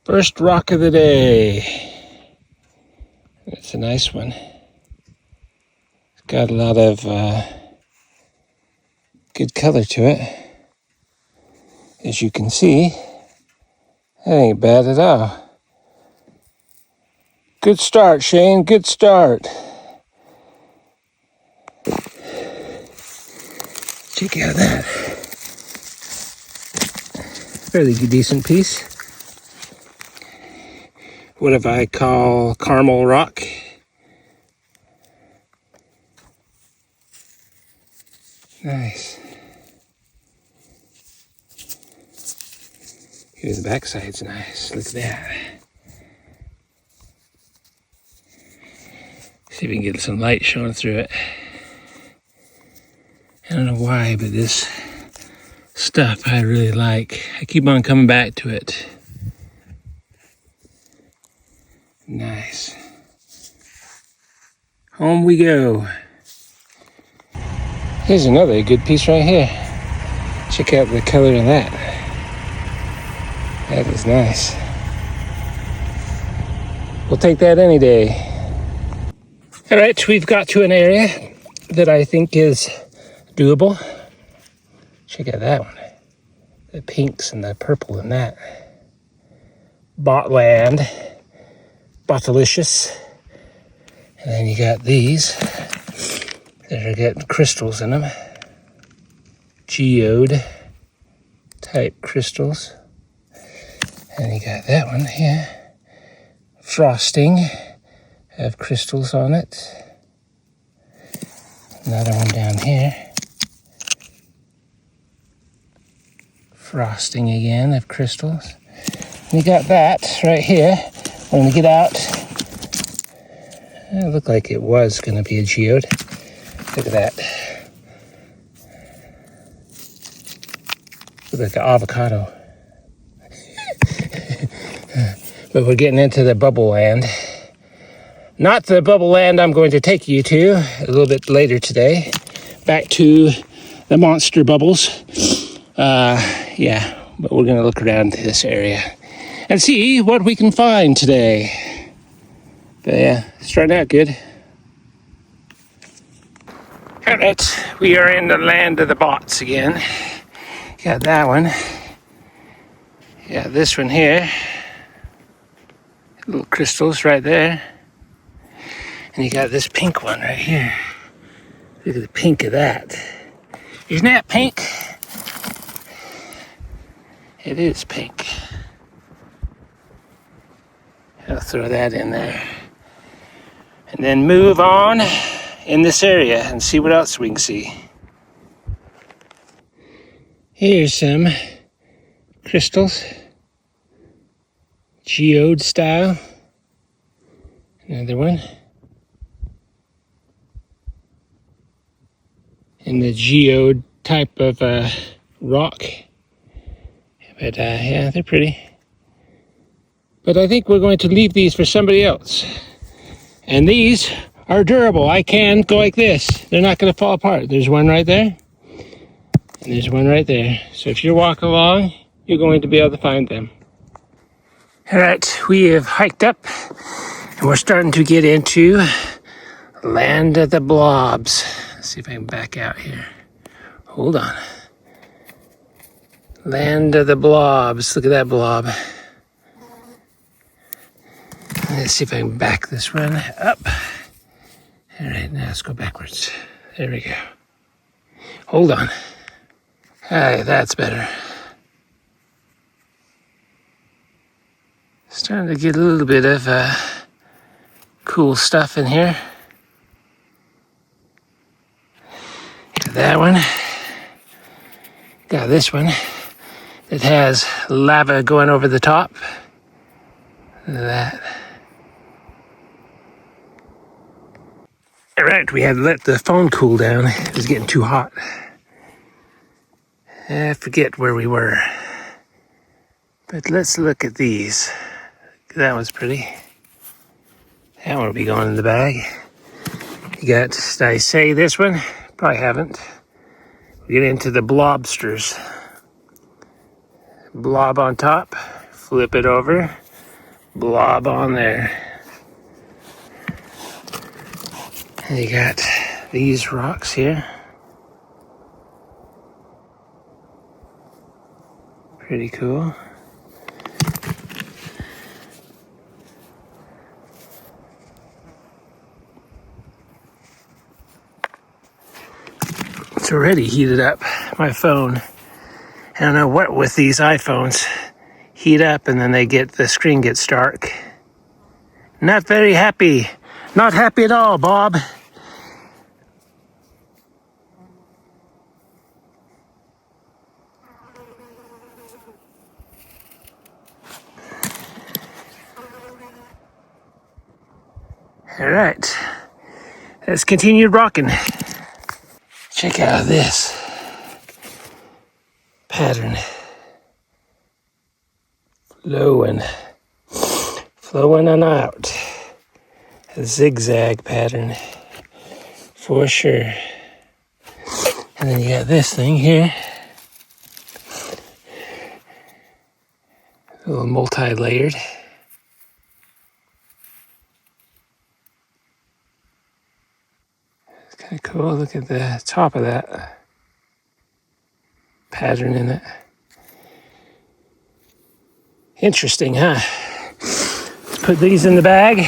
First rock of the day. It's a nice one. It's got a lot of good color to it. As you can see, that ain't bad at all. Good start, Shane. Good start. Check out that. Fairly decent piece. What if I call caramel rock? Nice. Here's the backside's nice. Look at that. See if we can get some light showing through it. I don't know why, but this stuff I really like. I keep on coming back to it. Nice. Home we go. Here's another good piece right here. Check out the color of that. That is nice. We'll take that any day. All right, we've got to an area that I think is doable. Check out that one. The pinks and the purple in that. Botland. Botylicious. And then you got these that are getting crystals in them. Geode type crystals. And you got that one here. Frosting. Have crystals on it. Another one down here. Frosting again of crystals. And you got that right here. When we get out, it looked like it was going to be a geode. Look at that. Looks like an avocado. But we're getting into the bubble land. Not the bubble land I'm going to take you to a little bit later today. Back to the monster bubbles. Yeah, but we're going to look around this area and see what we can find today. But yeah, starting out good. All right, we are in the land of the bots again. Got that one. Got this one here. Little crystals right there. And you got this pink one right here. Look at the pink of that. Isn't that pink? It is pink. I'll throw that in there. And then move on in this area and see what else we can see. Here's some crystals. Geode style. Another one. In the geode type of rock. But yeah, they're pretty. But I think we're going to leave these for somebody else. And these are durable. I can go like this. They're not going to fall apart. There's one right there. And there's one right there. So if you walk along, you're going to be able to find them. All right, we have hiked up. And we're starting to get into land of the blobs. Let's see if I can back out here. Hold on. Land of the blobs. Look at that blob. Let's see if I can back this one up. All right, now let's go backwards. There we go. Hold on. All right, that's better. Starting to get a little bit of cool stuff in here. Got that one. Got this one. It has lava going over the top. Look at that. All right, we had to let the phone cool down. It was getting too hot. I forget where we were. But let's look at these. That one's pretty. That one will be going in the bag. You got, did I say this one? Probably haven't. We get into the blobsters. Blob on top. Flip it over. blob on there. And you got these rocks here. Pretty cool. It's already heated up my phone. I don't know what with these iPhones. Heat up and then the screen gets dark. Not very happy. Not happy at all, Bob. All right, let's continue rocking. Check out this pattern. Flowing on out. A zigzag pattern for sure. And then you got this thing here. A little multi-layered. It's kind of cool. Look at the top of that pattern in it. Interesting, huh? Let's put these in the bag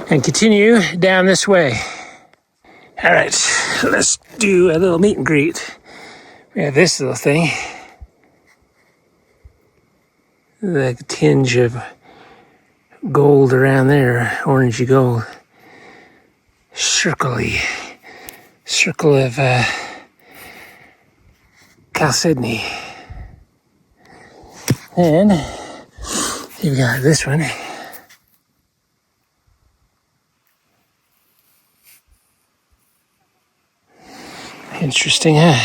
and continue down this way. All right, let's do a little meet and greet. We have this little thing. The tinge of gold around there, orangey gold. Circle of chalcedony. And you've got this one. Interesting, huh?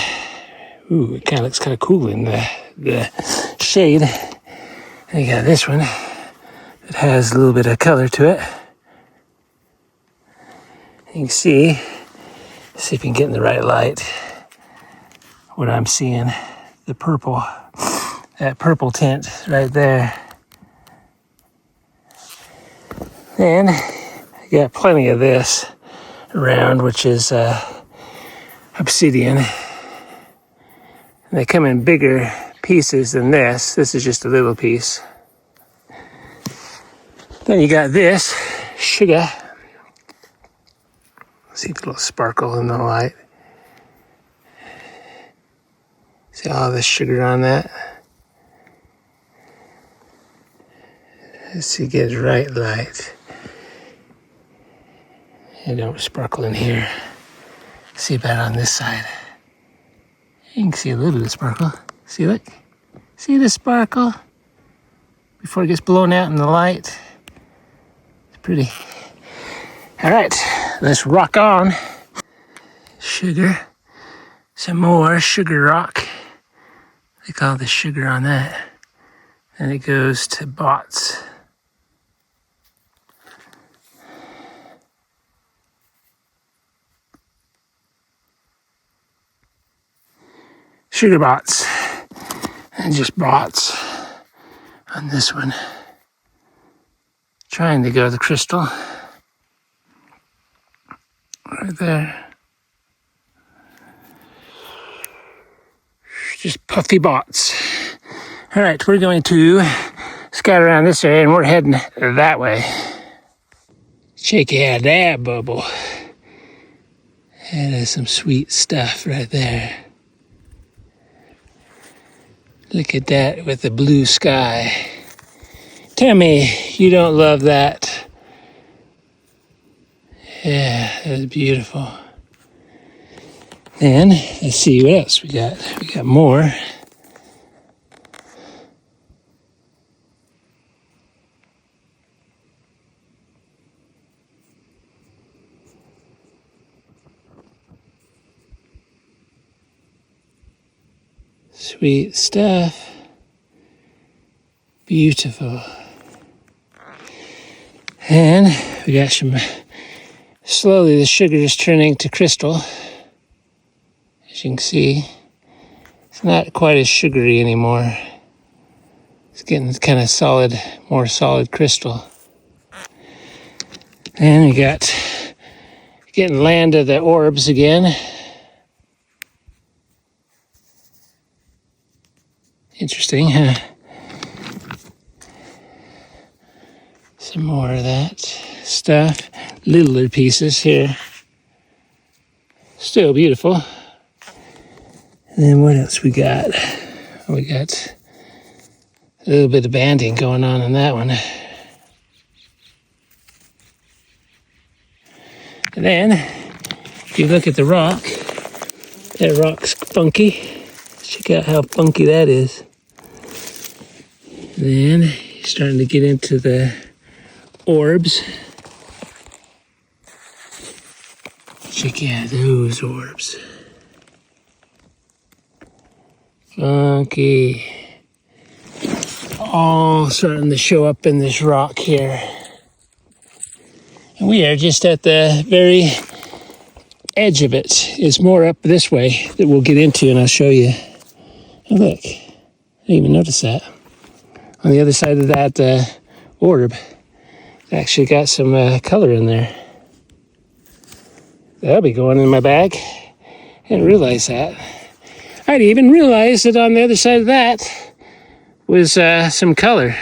Ooh, it kind of looks kind of cool in the shade. And you got this one. It has a little bit of color to it. You can see if you can get in the right light, what I'm seeing, the purple, that purple tint right there. And I got plenty of this around, which is obsidian. And they come in bigger pieces than this. This is just a little piece. Then you got this sugar. See the little sparkle in the light. See all the sugar on that? Let's see, get the right light. It don't sparkle in here. See about on this side. You can see a little bit of sparkle. See, look. See the sparkle? Before it gets blown out in the light. It's pretty. All right, let's rock on. Sugar. Some more sugar rock. Look all the sugar on that. And it goes to bots. Sugar bots. And just bots on this one. Trying to go to the crystal. Right there. Just puffy bots. All right, we're going to scout around this area and we're heading that way. Check out that bubble. That is some sweet stuff right there. Look at that with the blue sky. Tell me you don't love that. Yeah, that's beautiful. And let's see what else we got. We got more. Sweet stuff. Beautiful. And we got some, slowly the sugar is turning to crystal. As you can see, it's not quite as sugary anymore. It's getting kind of solid, more solid crystal. And we got getting land of the orbs again. Interesting, huh? Some more of that stuff. Littler pieces here. Still beautiful. And then what else we got? We got a little bit of banding going on in that one. And then, if you look at the rock, that rock's funky. Check out how funky that is. And then, you're starting to get into the orbs. Check out those orbs. Funky. All starting to show up in this rock here. And we are just at the very edge of it. It's more up this way that we'll get into, and I'll show you. Oh, look, I didn't even notice that. On the other side of that orb, it actually got some color in there. That'll be going in my bag. I didn't realize that. I didn't even realize that on the other side of that was some color.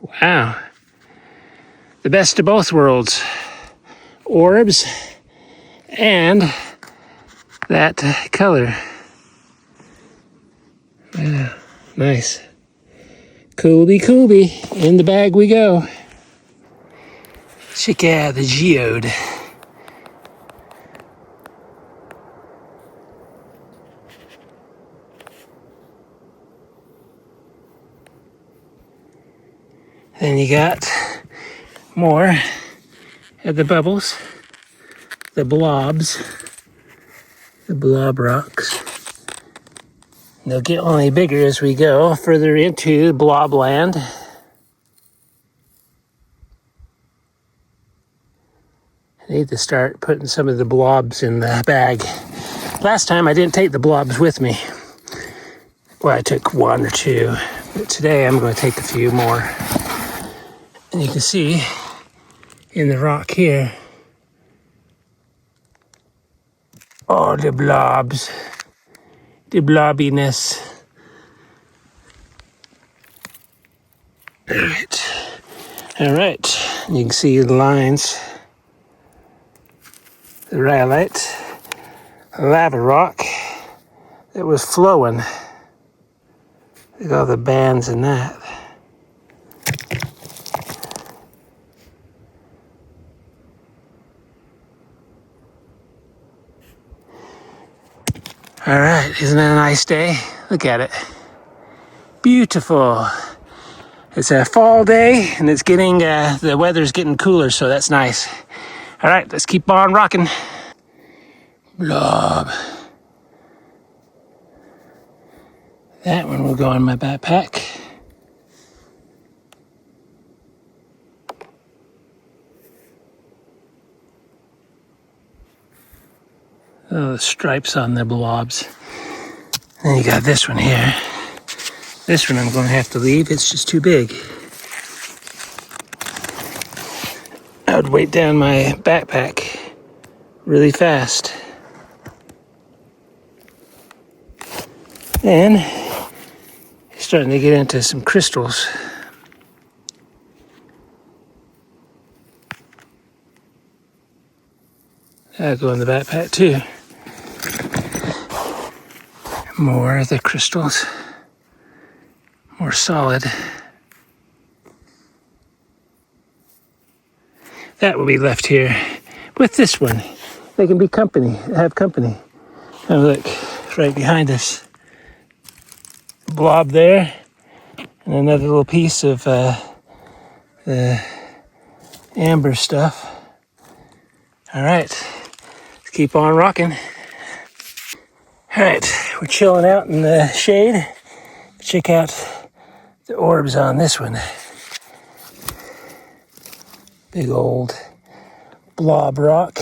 Wow. The best of both worlds. Orbs and that color. Yeah, nice. Coolby. In the bag we go. Check out the geode. Then you got more of the bubbles, the blobs, the blob rocks. They'll get only bigger as we go further into blob land. I need to start putting some of the blobs in the bag. Last time I didn't take the blobs with me. Well, I took one or two, but today I'm going to take a few more. And you can see in the rock here, all the blobs, the blobbiness. All right. You can see the lines. The rhyolite, lava rock that was flowing. Look at all the bands in that. All right, isn't it a nice day? Look at it. Beautiful. It's a fall day and it's getting, the weather's getting cooler, so that's nice. All right, let's keep on rocking. Blob. That one will go in my backpack. Oh, the stripes on the blobs. Then you got this one here. This one I'm going to have to leave. It's just too big. I would weight down my backpack really fast. And starting to get into some crystals. That'll go in the backpack too. More of the crystals. More solid. That will be left here with this one. They can be company, have company. Oh, look, right behind us. Blob there, and another little piece of the amber stuff. All right, let's keep on rocking. All right, we're chilling out in the shade. Check out the orbs on this one. Big old blob rock.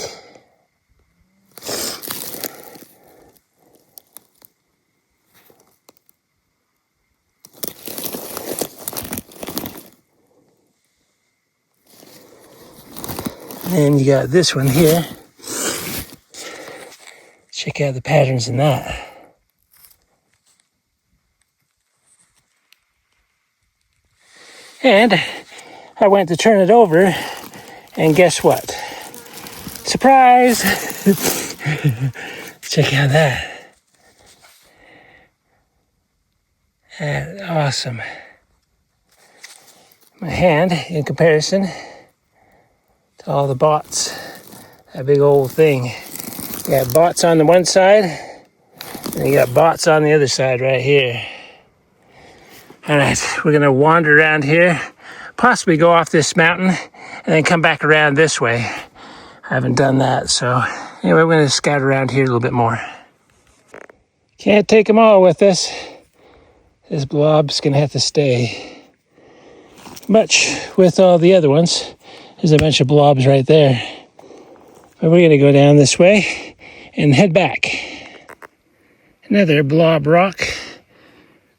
And then you got this one here. Check out the patterns in that. And I went to turn it over, and guess what? Surprise! Check out that. That's awesome. My hand, in comparison to all the bots, that big old thing. You got bots on the one side, and you got bots on the other side right here. All right, we're gonna wander around here, possibly go off this mountain, and then come back around this way. I haven't done that, so anyway, we're gonna scout around here a little bit more. Can't take them all with us. This blob's gonna have to stay. Much with all the other ones. There's a bunch of blobs right there. But we're gonna go down this way and head back. Another blob rock.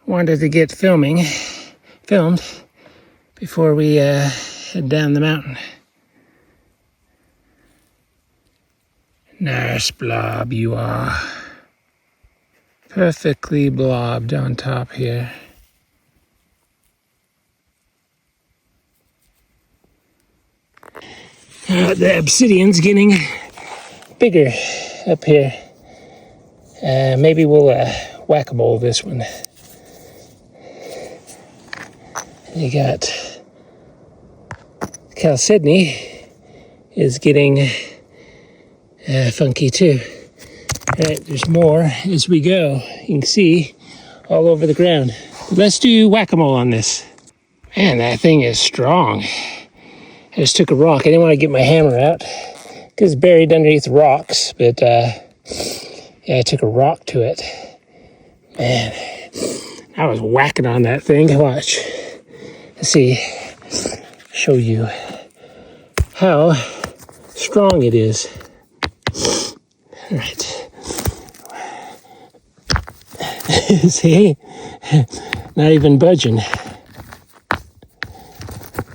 Wanted to get filmed before we head down the mountain. Nice blob you are. Perfectly blobbed on top here. The obsidian's getting bigger up here. Maybe we'll whack-a-mole this one. You got chalcedony is getting funky too. All right, there's more as we go. You can see all over the ground. Let's do whack-a-mole on this. Man, that thing is strong. I just took a rock. I didn't want to get my hammer out because it's buried underneath rocks, but yeah, I took a rock to it. Man, I was whacking on that thing. Watch. Let's see. Show you how strong it is. All right. See? Not even budging.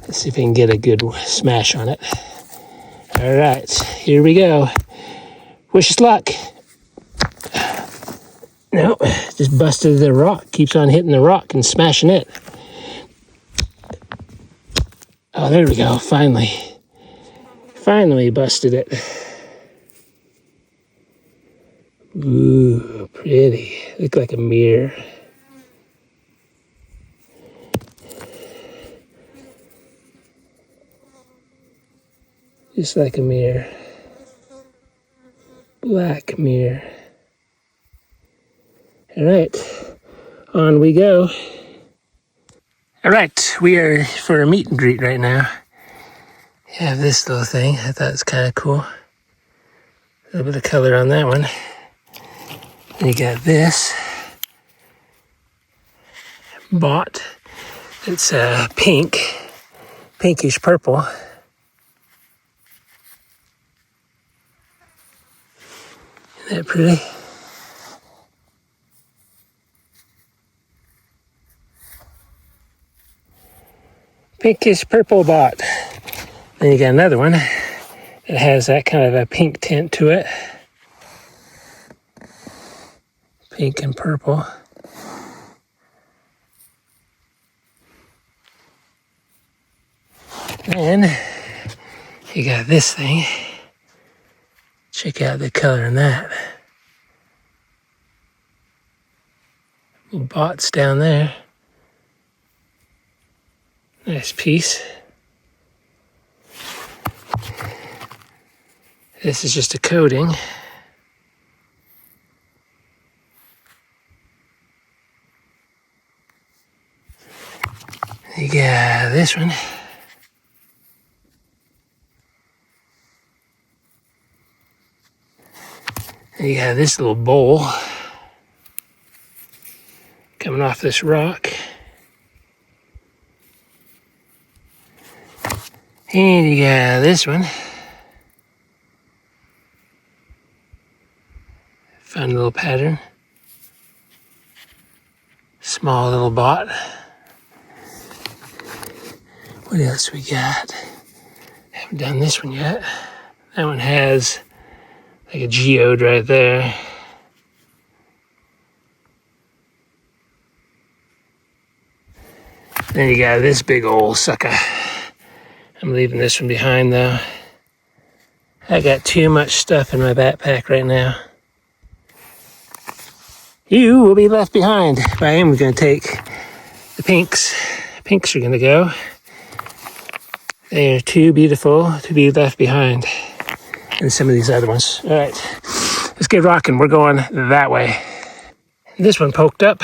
Let's see if we can get a good smash on it. All right, here we go. Wish us luck. No, just busted the rock. Keeps on hitting the rock and smashing it. Oh, there we go, finally. Finally busted it. Ooh, pretty. Look like a mirror. Just like a mirror. Black mirror. All right, on we go. All right, we are for a meet and greet right now. You have this little thing. I thought it was kind of cool. A little bit of color on that one. And you got this bot. It's pink, pinkish purple. Isn't that pretty? Pinkish purple bot. Then you got another one that has that kind of a pink tint to it. Pink and purple. And you got this thing. Check out the color in that. Little bots down there. Nice piece. This is just a coating. You got this one. And you got this little bowl coming off this rock. And you got this one. Fun little pattern. Small little bot. What else we got? Haven't done this one yet. That one has like a geode right there. Then you got this big old sucker. I'm leaving this one behind though. I got too much stuff in my backpack right now. You will be left behind. But I am going to take the pinks. Pinks are going to go. They are too beautiful to be left behind. And some of these other ones. All right, let's get rocking. We're going that way. This one poked up.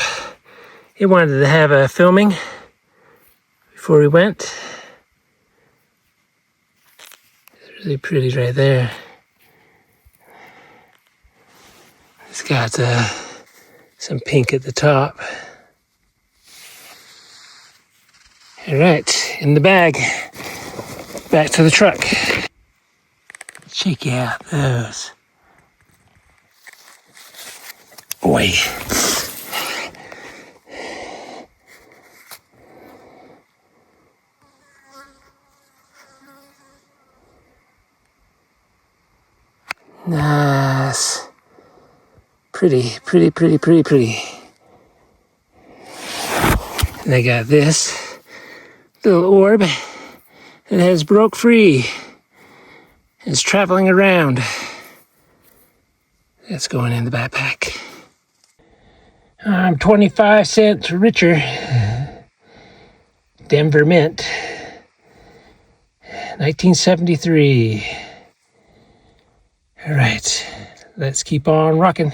It wanted to have a filming before we went. It's really pretty right there. It's got some pink at the top. All right, in the bag. Back to the truck. Check out those. Boy. Nice. Pretty. And I got this little orb that has broke free. It's traveling around. That's going in the backpack. I'm 25 cents richer. Denver Mint. 1973. All right, let's keep on rocking.